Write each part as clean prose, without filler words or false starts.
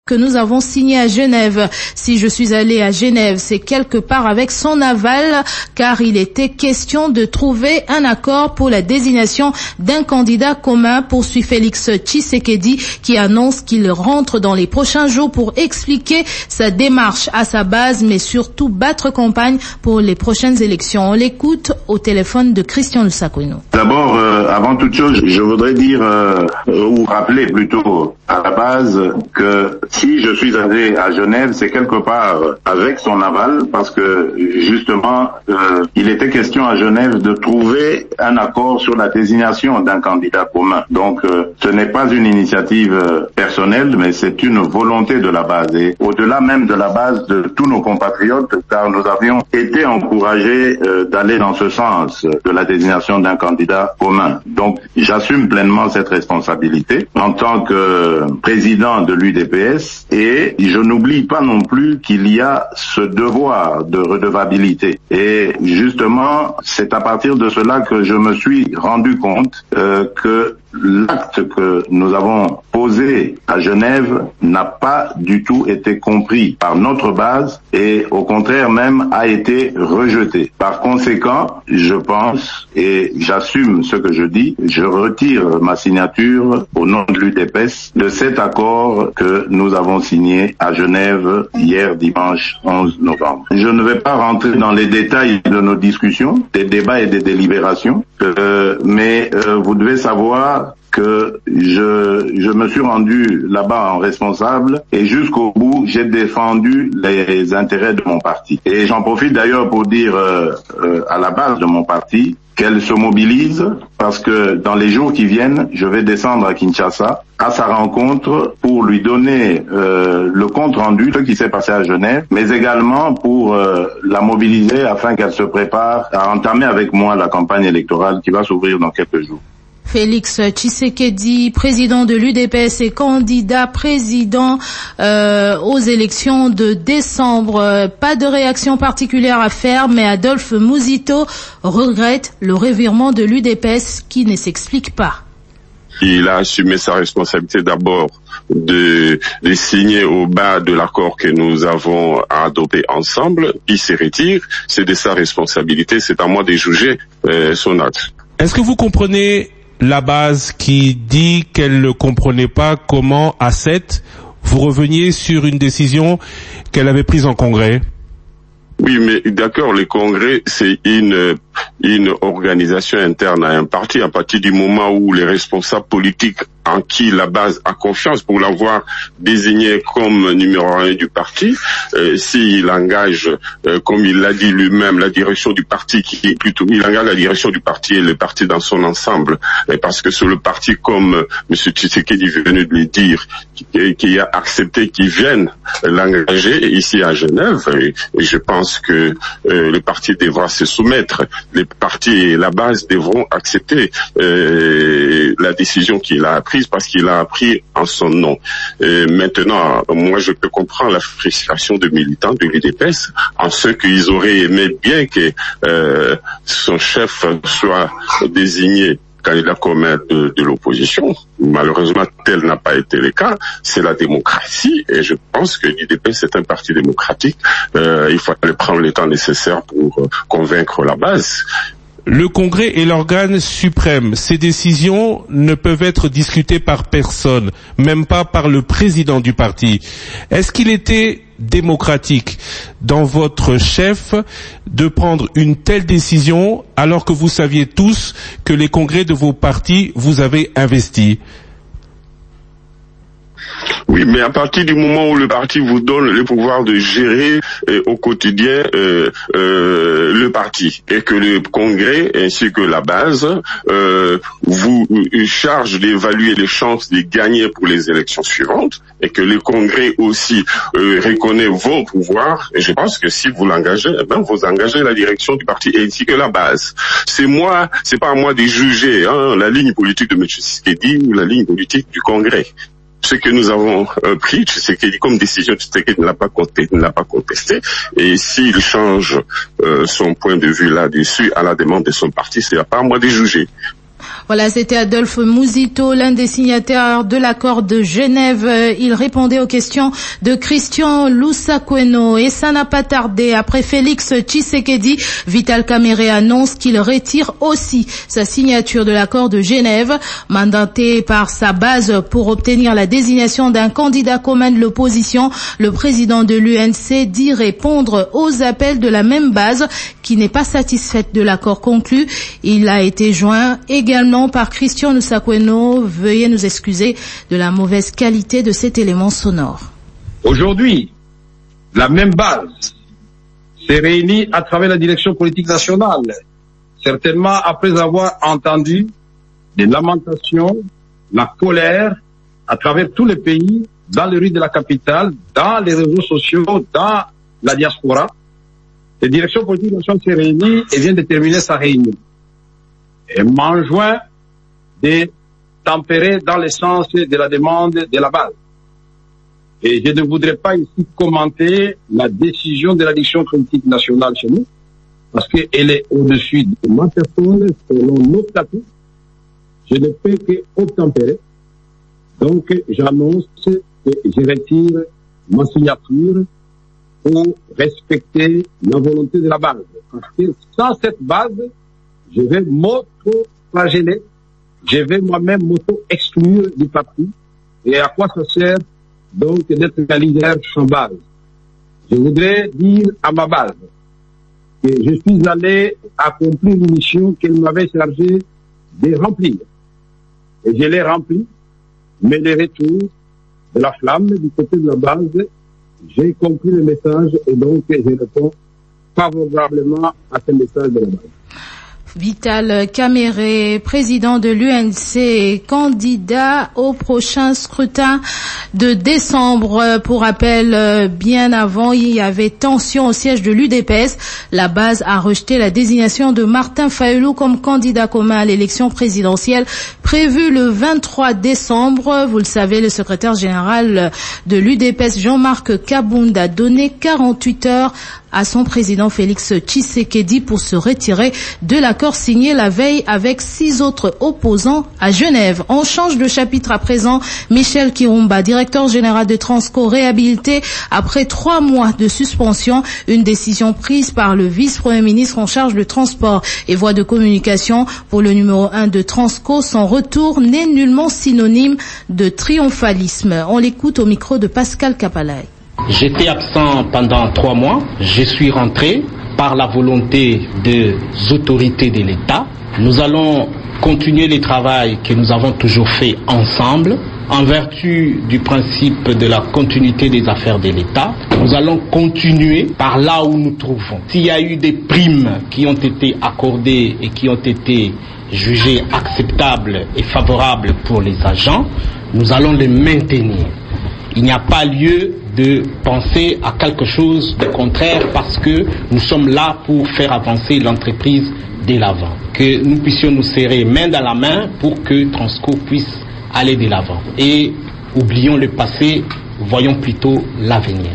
que nous avons signé à Genève. Si je suis allé à Genève, c'est quelque part avec son aval, car il était question de trouver un accord pour la désignation d'un candidat commun, poursuit Félix Tshisekedi, qui annonce qu'il rentre dans les prochains jours pour expliquer sa démarche à sa base, mais surtout battre campagne pour les prochaines élections. On l'écoute au téléphone de Christian Lusakono. D'abord, avant toute chose, je voudrais dire, ou rappeler plutôt à la base, que si je suis allé à Genève, c'est quelque part avec son aval, parce que justement, il était question à Genève de trouver un accord sur la désignation d'un candidat commun. Donc, ce n'est pas une initiative personnelle, mais c'est une volonté de la base. Et au-delà même de la base de tous nos compatriotes, car nous avions été encouragés d'aller dans ce sens de la désignation d'un candidat commun. Donc, j'assume pleinement cette responsabilité en tant que président de l'UDPS, et je n'oublie pas non plus qu'il y a ce devoir de redevabilité. Et justement, c'est à partir de cela que je me suis rendu compte que l'acte que nous avons posé à Genève n'a pas du tout été compris par notre base et au contraire même a été rejeté. Par conséquent, je pense et j'assume ce que je dis, je retire ma signature au nom de l'UDPS de cet accord que nous avons signé à Genève hier dimanche 11 novembre. Je ne vais pas rentrer dans les détails de nos discussions, des débats et des délibérations, mais vous devez savoir que je me suis rendu là-bas en responsable et jusqu'au bout, j'ai défendu les intérêts de mon parti. Et j'en profite d'ailleurs pour dire à la base de mon parti qu'elle se mobilise parce que dans les jours qui viennent, je vais descendre à Kinshasa à sa rencontre pour lui donner le compte-rendu de ce qui s'est passé à Genève, mais également pour la mobiliser afin qu'elle se prépare à entamer avec moi la campagne électorale qui va s'ouvrir dans quelques jours. Félix Tshisekedi, président de l'UDPS et candidat président aux élections de décembre. Pas de réaction particulière à faire, mais Adolphe Muzito regrette le revirement de l'UDPS qui ne s'explique pas. Il a assumé sa responsabilité d'abord de signer au bas de l'accord que nous avons adopté ensemble. Il se retire, c'est de sa responsabilité, c'est à moi de juger son acte. Est-ce que vous comprenez la base qui dit qu'elle ne comprenait pas comment, à 7, vous reveniez sur une décision qu'elle avait prise en congrès? Oui, mais d'accord, le congrès, c'est une organisation interne à un parti. À partir du moment où les responsables politiques en qui la base a confiance pour l'avoir désigné comme numéro 1 du parti, s'il engage, comme il l'a dit lui-même, la direction du parti, il engage la direction du parti et le parti dans son ensemble, parce que c'est le parti, comme M. Tshisekedi venait de le dire, qui a accepté qu'il vienne l'engager ici à Genève, et je pense que le parti devra se soumettre. Les partis et la base devront accepter la décision qu'il a prise parce qu'il a pris en son nom. Maintenant, moi je peux comprendre la frustration de militants de l'UDPS en ce qu'ils auraient aimé bien que son chef soit désigné candidat commun de l'opposition. Malheureusement, tel n'a pas été le cas. C'est la démocratie et je pense que l'UDPS est un parti démocratique. Il faut prendre le temps nécessaire pour convaincre la base. Le Congrès est l'organe suprême. Ces décisions ne peuvent être discutées par personne, même pas par le président du parti. Est-ce qu'il était démocratique dans votre chef de prendre une telle décision alors que vous saviez tous que les congrès de vos partis vous avaient investi? Oui, mais à partir du moment où le parti vous donne le pouvoir de gérer au quotidien le parti et que le congrès ainsi que la base vous charge d'évaluer les chances de gagner pour les élections suivantes et que le congrès aussi reconnaît vos pouvoirs, et je pense que si vous l'engagez, vous engagez la direction du parti ainsi que la base. C'est pas à moi de juger la ligne politique de M. Tshisekedi ou la ligne politique du congrès. Ce que nous avons pris, Tshisekedi comme décision, Tshisekedi ne l'a pas contesté. Et s'il change son point de vue là-dessus à la demande de son parti, c'est pas à moi de juger. Voilà, c'était Adolphe Mouzito, l'un des signataires de l'accord de Genève. Il répondait aux questions de Christian Lusakweno et ça n'a pas tardé. Après Félix Tshisekedi, Vital Kamerhe annonce qu'il retire aussi sa signature de l'accord de Genève. Mandaté par sa base pour obtenir la désignation d'un candidat commun de l'opposition, le président de l'UNC dit répondre aux appels de la même base qui n'est pas satisfaite de l'accord conclu. Il a été joint également par Christian Lusakweno. Veuillez nous excuser de la mauvaise qualité de cet élément sonore. Aujourd'hui, la même base s'est réunie à travers la direction politique nationale, certainement après avoir entendu des lamentations, la colère à travers tous les pays, dans les rues de la capitale, dans les réseaux sociaux, dans la diaspora. La direction politique nationale s'est réunie et vient de terminer sa réunion. Et m'enjoint de tempérer dans le sens de la demande de la base. Et je ne voudrais pas ici commenter la décision de la direction politique nationale chez nous, parce qu'elle est au-dessus de ma personne, selon nos statuts. Je ne peux qu'obtempérer. Donc, j'annonce que je retire ma signature pour respecter la volonté de la base. Parce que sans cette base, je vais m'auto-flageller, je vais moi-même m'auto-exclure du parti. Et à quoi ça sert donc d'être un leader sans base? Je voudrais dire à ma base que je suis allé accomplir une mission qu'elle m'avait chargée de remplir. Et je l'ai remplie, mais le retour de la flamme du côté de la base, j'ai compris le message et donc je réponds favorablement à ce message de la base. Vital Kamerhe, président de l'UNC, candidat au prochain scrutin de décembre. Pour rappel, bien avant, il y avait tension au siège de l'UDPS. La base a rejeté la désignation de Martin Fayulu comme candidat commun à l'élection présidentielle prévue le 23 décembre. Vous le savez, le secrétaire général de l'UDPS, Jean-Marc Kabound, a donné 48 heures à son président Félix Tshisekedi pour se retirer de l'accord signé la veille avec 6 autres opposants à Genève. On change de chapitre à présent. Michel Kirumba, directeur général de Transco, réhabilité après 3 mois de suspension. Une décision prise par le vice-premier ministre en charge de transport et voies de communication. Pour le numéro 1 de Transco, son retour n'est nullement synonyme de triomphalisme. On l'écoute au micro de Pascal Kapalay. J'étais absent pendant 3 mois. Je suis rentré par la volonté des autorités de l'État. Nous allons continuer le travail que nous avons toujours fait ensemble. En vertu du principe de la continuité des affaires de l'État, nous allons continuer par là où nous trouvons. S'il y a eu des primes qui ont été accordées et qui ont été jugées acceptables et favorables pour les agents, nous allons les maintenir. Il n'y a pas lieu de penser à quelque chose de contraire parce que nous sommes là pour faire avancer l'entreprise de l'avant. Que nous puissions nous serrer main dans la main pour que Transco puisse aller de l'avant. Et oublions le passé, voyons plutôt l'avenir.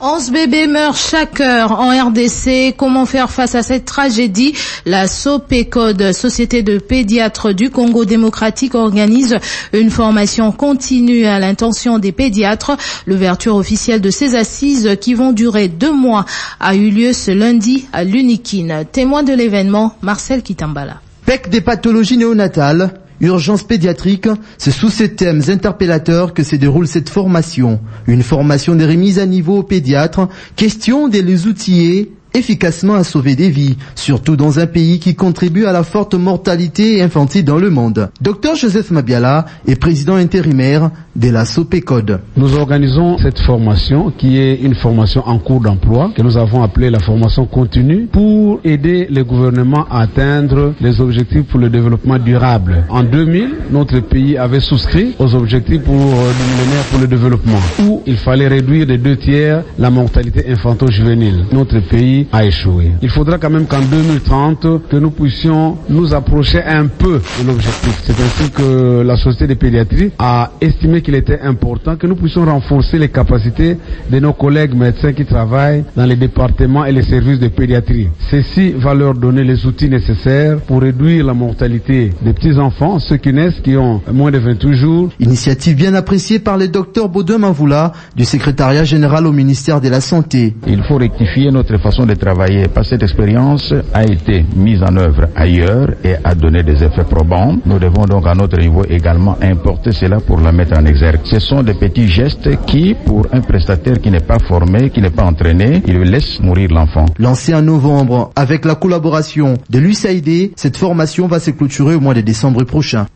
11 bébés meurent chaque heure en RDC. Comment faire face à cette tragédie? La SOPECOD, Société de pédiatres du Congo démocratique, organise une formation continue à l'intention des pédiatres. L'ouverture officielle de ces assises, qui vont durer 2 mois, a eu lieu ce lundi à l'Unikine. Témoin de l'événement, Marcel Kitambala. PEC des pathologies néonatales, urgence pédiatrique, c'est sous ces thèmes interpellateurs que se déroule cette formation. Une formation de remise à niveau aux pédiatres, question de les outiller efficacement à sauver des vies, surtout dans un pays qui contribue à la forte mortalité infantile dans le monde. Dr Joseph Mabiala est président intérimaire de la SOPECOD. Nous organisons cette formation qui est une formation en cours d'emploi que nous avons appelée la formation continue pour aider le gouvernement à atteindre les objectifs pour le développement durable. En 2000, notre pays avait souscrit aux objectifs pour millénaire pour le développement où il fallait réduire de 2/3 la mortalité infanto-juvénile. Notre pays a échoué. Il faudra quand même qu'en 2030 que nous puissions nous approcher un peu de l'objectif. C'est ainsi que la Société de pédiatrie a estimé qu'il était important que nous puissions renforcer les capacités de nos collègues médecins qui travaillent dans les départements et les services de pédiatrie. Ceci va leur donner les outils nécessaires pour réduire la mortalité des petits-enfants, ceux qui naissent, qui ont moins de 28 jours. Initiative bien appréciée par le docteur Baudouin Mavoula du secrétariat général au ministère de la Santé. Il faut rectifier notre façon de travailler parce que cette expérience a été mise en œuvre ailleurs et a donné des effets probants. Nous devons donc à notre niveau également importer cela pour la mettre en exergue. Ce sont des petits gestes qui, pour un prestataire qui n'est pas formé, qui n'est pas entraîné, il laisse mourir l'enfant. Lancé en novembre avec la collaboration de l'USAID, cette formation va se clôturer au mois de décembre prochain.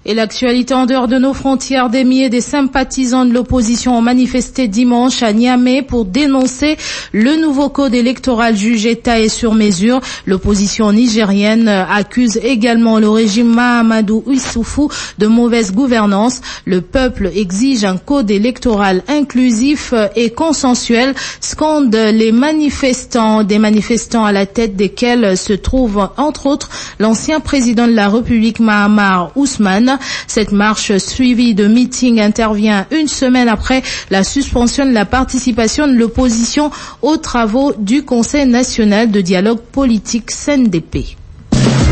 Et l'actualité en dehors de nos frontières, des milliers de sympathisants de l'opposition ont manifesté dimanche à Niamey pour dénoncer le nouveau code électoral jugé taillé sur mesure. L'opposition nigérienne accuse également le régime Mahamadou Issoufou de mauvaise gouvernance. Le peuple exige un code électoral inclusif et consensuel, scandent les manifestants, des manifestants à la tête desquels se trouve entre autres l'ancien président de la République Mahamar Ousmane. Cette marche suivie de meetings intervient une semaine après la suspension de la participation de l'opposition aux travaux du Conseil national de dialogue politique CNDP.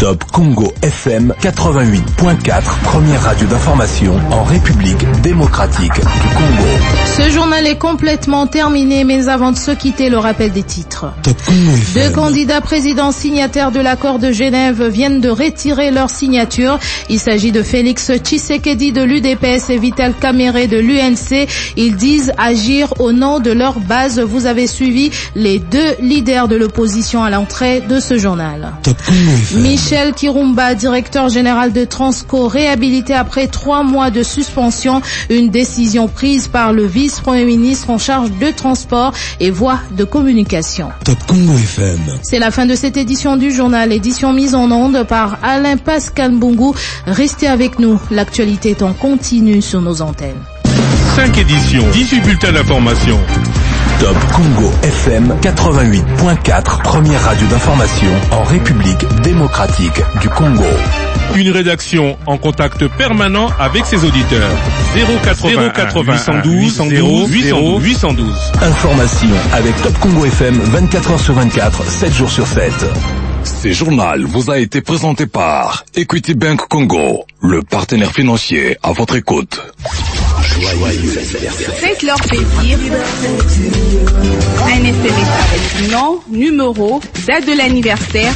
Top Congo FM 88.4, première radio d'information en République démocratique du Congo. Ce journal est complètement terminé, mais avant de se quitter, le rappel des titres. Top Congo FM. Deux candidats présidents signataires de l'accord de Genève viennent de retirer leur signature. Il s'agit de Félix Tshisekedi de l'UDPS et Vital Kamerhe de l'UNC. Ils disent agir au nom de leur base. Vous avez suivi les deux leaders de l'opposition à l'entrée de ce journal. Top Congo FM. Michel Kirumba, directeur général de Transco, réhabilité après 3 mois de suspension. Une décision prise par le vice-premier ministre en charge de transport et voies de communication. Top Congo FM. C'est la fin de cette édition du journal, édition mise en onde par Alain Pascal Mbungu. Restez avec nous, l'actualité est en continu sur nos antennes. 5 éditions, 18 bulletins d'information. Top Congo FM 88.4, première radio d'information en République démocratique du Congo. Une rédaction en contact permanent avec ses auditeurs. 080 812 812. Information avec Top Congo FM 24h sur 24, 7 jours sur 7. Ce journal vous a été présenté par Equity Bank Congo, le partenaire financier à votre écoute. Faites-leur plaisir. Un SMS avec nom, numéro, date de l'anniversaire.